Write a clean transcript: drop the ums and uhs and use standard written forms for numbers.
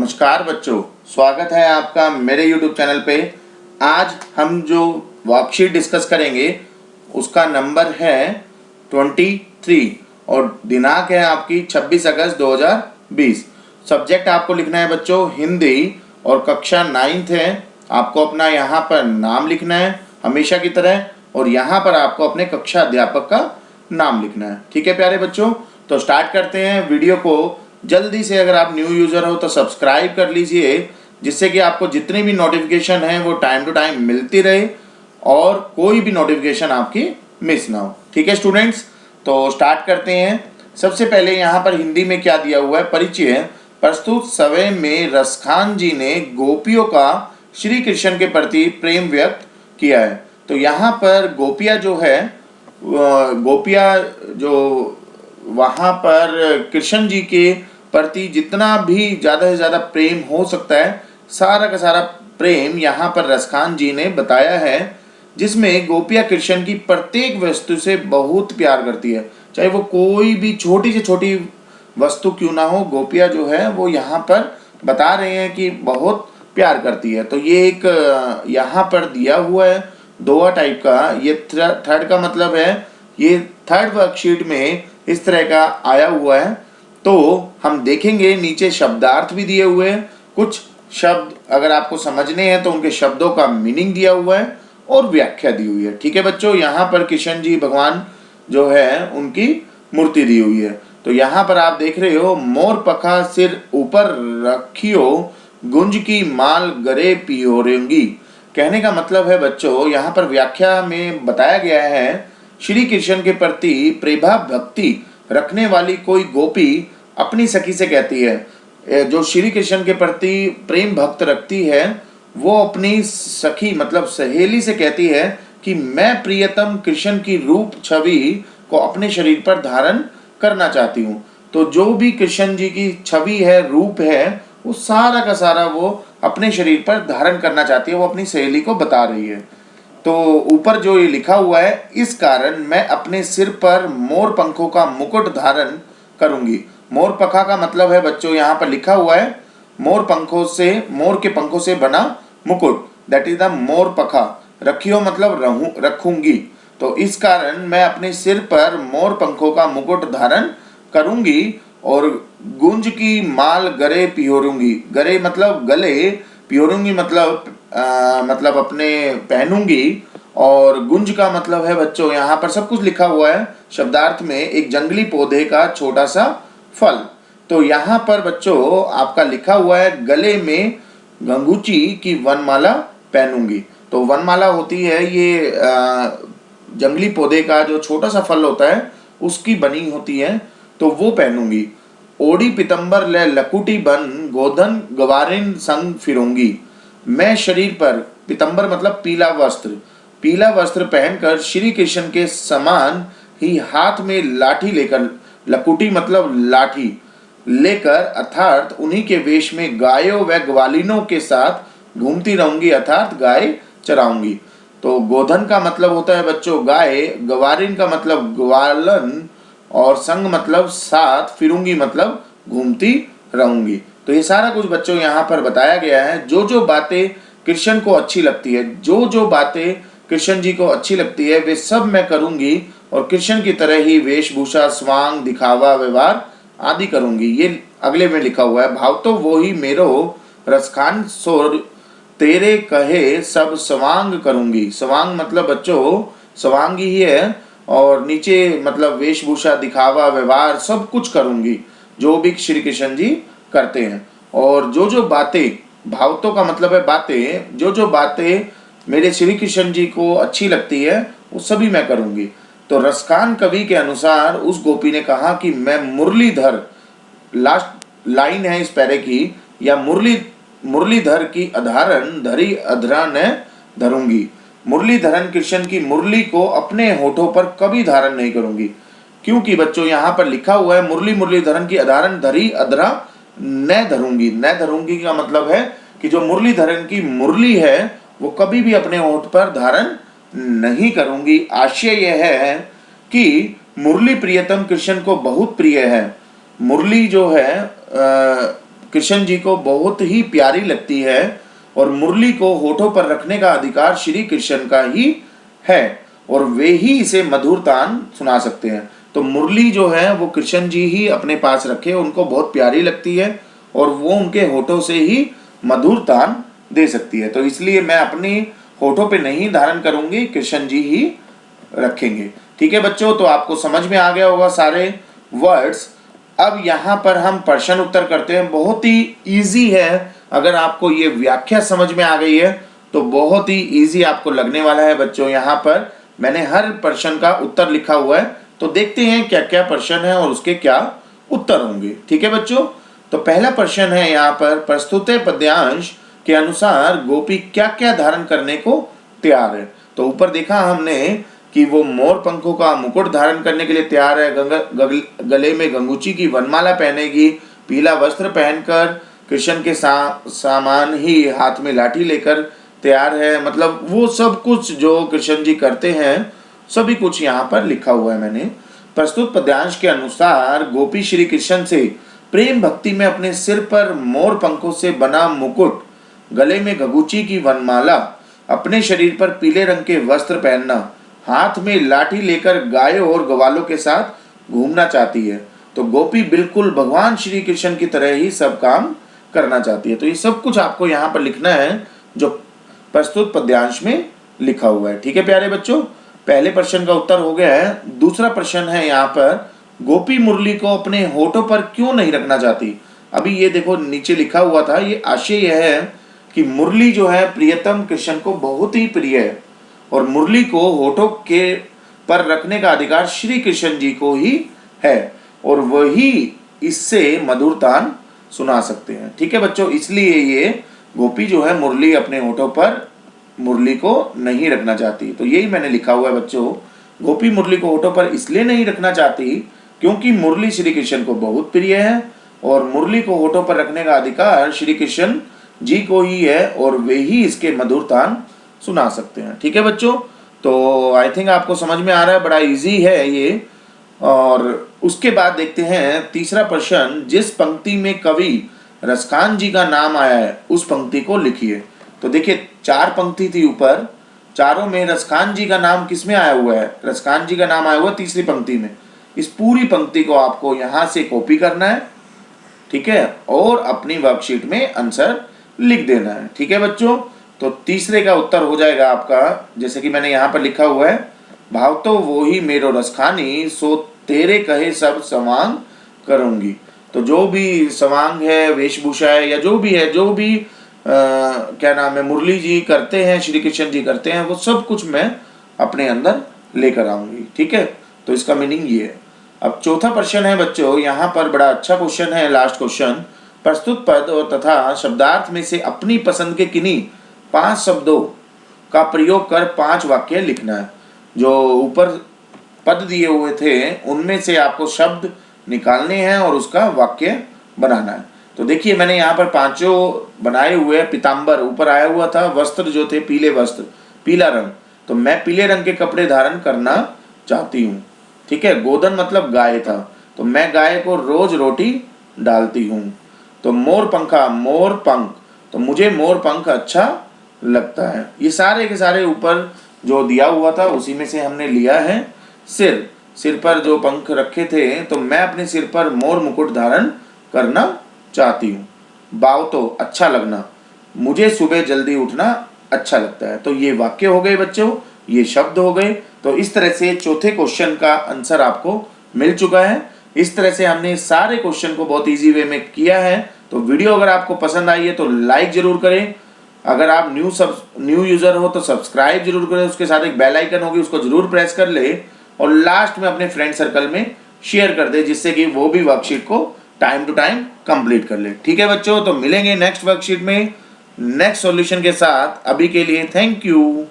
नमस्कार बच्चों, स्वागत है आपका मेरे YouTube चैनल पे। आज हम जो वर्कशीट डिस्कस करेंगे उसका नंबर है 23 और दिनांक है आपकी 26 अगस्त 2020। सब्जेक्ट आपको लिखना है बच्चों हिंदी और कक्षा 9th है। आपको अपना यहाँ पर नाम लिखना है हमेशा की तरह और यहाँ पर आपको अपने कक्षा अध्यापक का नाम लिखना है। ठीक है प्यारे बच्चों, तो स्टार्ट करते हैं वीडियो को। जल्दी से अगर आप न्यू यूज़र हो तो सब्सक्राइब कर लीजिए, जिससे कि आपको जितनी भी नोटिफिकेशन है वो टाइम टू टाइम मिलती रहे और कोई भी नोटिफिकेशन आपकी मिस ना हो। ठीक है स्टूडेंट्स, तो स्टार्ट करते हैं। सबसे पहले यहाँ पर हिंदी में क्या दिया हुआ है, परिचय। प्रस्तुत समय में रसखान जी ने गोपियों का श्री कृष्ण के प्रति प्रेम व्यक्त किया है। तो यहाँ पर गोपियाँ जो है, गोपियाँ जो वहाँ पर कृष्ण जी के प्रति जितना भी ज़्यादा से ज़्यादा प्रेम हो सकता है, सारा का सारा प्रेम यहाँ पर रसखान जी ने बताया है, जिसमें गोपियाँ कृष्ण की प्रत्येक वस्तु से बहुत प्यार करती है। चाहे वो कोई भी छोटी से छोटी वस्तु क्यों ना हो, गोपियाँ जो है वो यहाँ पर बता रहे हैं कि बहुत प्यार करती है। तो ये एक यहाँ पर दिया हुआ है दोहा टाइप का। ये थर्ड का मतलब है, ये थर्ड वर्कशीट में इस तरह का आया हुआ है। तो हम देखेंगे नीचे शब्दार्थ भी दिए हुए हैं, कुछ शब्द अगर आपको समझने हैं तो उनके शब्दों का मीनिंग दिया हुआ है और व्याख्या दी हुई है। ठीक है बच्चों, यहाँ पर कृष्ण जी भगवान जो है उनकी मूर्ति दी हुई है। तो यहाँ पर आप देख रहे हो, मोर पखा सिर ऊपर रखियो, गुंज की माल गरे पियोरेंगी। कहने का मतलब है बच्चों, यहाँ पर व्याख्या में बताया गया है, श्री कृष्ण के प्रति प्रेमा भक्ति रखने वाली कोई गोपी अपनी सखी से कहती है, जो श्री कृष्ण के प्रति प्रेम भक्त रखती है वो अपनी सखी मतलब सहेली से कहती है कि मैं प्रियतम कृष्ण की रूप छवि को अपने शरीर पर धारण करना चाहती हूँ। तो जो भी कृष्ण जी की छवि है, रूप है, वो सारा का सारा वो अपने शरीर पर धारण करना चाहती है, वो अपनी सहेली को बता रही है। तो ऊपर जो ये लिखा हुआ है, इस कारण मैं अपने सिर पर मोर पंखों का मुकुट धारण करूंगी। मोर पंखा का मतलब है बच्चों, यहाँ पर लिखा हुआ है मोर पंखों से, मोर के पंखों से बना मुकुट, दैट इज द मोर पंखा। रखियो मतलब रखूंगी। तो इस कारण मैं अपने सिर पर मोर पंखों का मुकुट धारण करूंगी और गुंज की माल गरे पियोरूंगी। गरे मतलब गले, पियोरूंगी मतलब अपने पहनूंगी। और गुंज का मतलब है बच्चों, यहाँ पर सब कुछ लिखा हुआ है शब्दार्थ में, एक जंगली पौधे का छोटा सा फल। तो यहाँ पर बच्चों आपका लिखा हुआ है, गले में गंगूची की वनमाला पहनूंगी। तो वनमाला होती है ये जंगली पौधे का जो छोटा सा फल होता है उसकी बनी होती है, तो वो पहनूंगी। ओडी पितंबर ले लकुटी बन, गोधन गवारिन संग फिरूंगी। मैं शरीर पर, पितंबर मतलब पीला वस्त्र पहनकर श्री कृष्ण के समान ही हाथ में लाठी लेकर, लकुटी मतलब लाठी लेकर, अर्थात उन्हीं के वेश में गायों व ग्वालिनों के साथ घूमती रहूंगी, अर्थात गाय चराऊंगी। तो गोधन का मतलब होता है बच्चों गाय, गवारिन का मतलब ग्वालन और संग मतलब साथ, फिरूंगी मतलब घूमती रहूंगी। तो ये सारा कुछ बच्चों यहाँ पर बताया गया है। जो जो बातें कृष्ण को अच्छी लगती है, जो जो बातें कृष्ण जी को अच्छी लगती है, वे सब मैं करूंगी और कृष्ण की तरह ही वेशभूषा, स्वांग, दिखावा, व्यवहार आदि करूंगी। ये अगले में लिखा हुआ है, भाव तो वो ही मेरो रसखान सोर, तेरे कहे सब स्वांग करूंगी। स्वांग मतलब बच्चों स्वांग ही है और नीचे मतलब वेशभूषा, दिखावा, व्यवहार सब कुछ करूंगी जो भी श्री कृष्ण जी करते हैं। और जो जो बातें, भावतों का मतलब है बातें, जो जो बातें मेरे श्री कृष्ण जी को अच्छी लगती है वो सभी मैं करूंगी। तो रसखान कवि के अनुसार उस गोपी ने कहा कि मैं मुरलीधर, लास्ट लाइन है इस पैरे की, या मुरलीधर की अधारण धरी अधरा न धरूंगी। मुरलीधरन कृष्ण की मुरली को अपने होठों पर कभी धारण नहीं करूंगी। क्योंकि बच्चों यहाँ पर लिखा हुआ है मुरलीधरन की अधारण धरी अधरा न धरूंगी। न धरूंगी का मतलब है कि जो मुरलीधरन की मुरली है वो कभी भी अपने होठ पर धारण नहीं करूंगी। आशय यह है कि मुरली प्रियतम कृष्ण को बहुत प्रिय है। मुरली जो है कृष्ण जी को बहुत ही प्यारी लगती है और मुरली को होठों पर रखने का अधिकार श्री कृष्ण का ही है और वे ही इसे मधुर तान सुना सकते हैं। तो मुरली जो है वो कृष्ण जी ही अपने पास रखे, उनको बहुत प्यारी लगती है और वो उनके होठों से ही मधुर तान दे सकती है। तो इसलिए मैं अपनी होठों पे नहीं धारण करूंगी, कृष्ण जी ही रखेंगे। ठीक है बच्चों, तो आपको समझ में आ गया होगा सारे वर्ड्स। अब यहाँ पर हम प्रश्न उत्तर करते हैं। बहुत ही इजी है, अगर आपको ये व्याख्या समझ में आ गई है तो बहुत ही इजी आपको लगने वाला है बच्चों। यहाँ पर मैंने हर प्रश्न का उत्तर लिखा हुआ है, तो देखते हैं क्या क्या प्रश्न है और उसके क्या उत्तर होंगे। ठीक है बच्चों, तो पहला प्रश्न है यहाँ पर, प्रस्तुत पद्यांश के अनुसार गोपी क्या क्या धारण करने को तैयार है। तो ऊपर देखा हमने कि वो मोर पंखों का मुकुट धारण करने के लिए तैयार है, गले में गंगूची की वनमाला पहनेगी, पीला वस्त्र पहनकर कृष्ण के सामान ही हाथ में लाठी लेकर तैयार है। मतलब वो सब कुछ जो कृष्ण जी करते हैं सभी कुछ यहाँ पर लिखा हुआ है मैंने। प्रस्तुत पद्यांश के अनुसार गोपी श्री कृष्ण से प्रेम भक्ति में अपने सिर पर मोर पंखों से बना मुकुट, गले में गंगूची की वनमाला, अपने शरीर पर पीले रंग के वस्त्र पहनना, हाथ में लाठी लेकर गायों और ग्वालों के साथ घूमना चाहती है। तो गोपी बिल्कुल भगवान श्री कृष्ण की तरह ही सब काम करना चाहती है। तो ये सब कुछ आपको यहाँ पर लिखना है जो प्रस्तुत पद्यांश में लिखा हुआ है। ठीक है प्यारे बच्चों, पहले प्रश्न का उत्तर हो गया है। दूसरा प्रश्न है यहाँ पर, गोपी मुरली को अपने होठों पर क्यों नहीं रखना चाहती। अभी ये देखो नीचे लिखा हुआ था, ये आशय यह है कि मुरली जो है प्रियतम कृष्ण को बहुत ही प्रिय है और मुरली को होठों के पर रखने का अधिकार श्री कृष्ण जी को ही है और वही इससे मधुर तान सुना सकते हैं। ठीक है बच्चों, इसलिए ये गोपी जो है मुरली अपने होठों पर मुरली को नहीं रखना चाहती। तो यही मैंने लिखा हुआ है बच्चों, गोपी मुरली को होठों पर इसलिए नहीं रखना चाहती क्योंकि मुरली श्री कृष्ण को बहुत प्रिय है और मुरली को होठों पर रखने का अधिकार श्री कृष्ण जी को ही है और वे ही इसके मधुर तान सुना सकते हैं। ठीक है बच्चों, तो आई थिंक आपको समझ में आ रहा है, बड़ा इजी है ये। और उसके बाद देखते हैं तीसरा प्रश्न, जिस पंक्ति में कवि रसखान जी का नाम आया है उस पंक्ति को लिखिए। तो देखिए 4 पंक्ति थी ऊपर, चारों में रसखान जी का नाम किस में आया हुआ है, रसखान जी का नाम आया हुआ है तीसरी पंक्ति में। इस पूरी पंक्ति को आपको यहाँ से कॉपी करना है, ठीक है, और अपनी वर्कशीट में आंसर लिख देना है। ठीक है बच्चों, तो तीसरे का उत्तर हो जाएगा आपका, जैसे कि मैंने यहाँ पर लिखा हुआ है, भाव तो वो ही मेरो रसखानी, सो तेरे कहे सब सवांग करूंगी। तो जो भी सवांग है, वेशभूषा है या जो भी है, जो भी क्या नाम है मुरली जी करते हैं, श्री कृष्ण जी करते हैं, वो सब कुछ मैं अपने अंदर लेकर आऊंगी। ठीक है, तो इसका मीनिंग ये है। अब चौथा प्रश्न है बच्चों, यहाँ पर बड़ा अच्छा क्वेश्चन है, लास्ट क्वेश्चन, प्रस्तुत पद और तथा शब्दार्थ में से अपनी पसंद के किन्हीं 5 शब्दों का प्रयोग कर 5 वाक्य लिखना है। जो ऊपर पद दिए हुए थे उनमें से आपको शब्द निकालने हैं और उसका वाक्य बनाना है। तो देखिए मैंने यहाँ पर 5 बनाए हुए हैं। पीताम्बर ऊपर आया हुआ था, वस्त्र जो थे पीले वस्त्र, पीला रंग, तो मैं पीले रंग के कपड़े धारण करना चाहती हूँ। ठीक है, गोधन मतलब गाय था, तो मैं गाय को रोज रोटी डालती हूँ। तो मोर पंखा, मोर पंख, तो मुझे मोर पंख अच्छा लगता है। ये सारे के सारे ऊपर जो दिया हुआ था उसी में से हमने लिया है। सिर, सिर पर जो पंख रखे थे, तो मैं अपने सिर पर मोर मुकुट धारण करना चाहती हूँ। बाव तो अच्छा लगना, मुझे सुबह जल्दी उठना अच्छा लगता है। तो ये वाक्य हो गए बच्चों, ये शब्द हो गए। तो इस तरह से चौथे क्वेश्चन का आंसर आपको मिल चुका है। इस तरह से हमने सारे क्वेश्चन को बहुत इजी वे में किया है। तो वीडियो अगर आपको पसंद आई है तो लाइक जरूर करें। अगर आप न्यू यूजर हो तो सब्सक्राइब जरूर करें, उसके साथ एक बेल आइकन होगी उसको जरूर प्रेस कर ले और लास्ट में अपने फ्रेंड सर्कल में शेयर कर दे, जिससे कि वो भी वर्कशीट को टाइम टू टाइम कंप्लीट कर ले। ठीक है बच्चों, तो मिलेंगे नेक्स्ट वर्कशीट में नेक्स्ट सॉल्यूशन के साथ। अभी के लिए थैंक यू।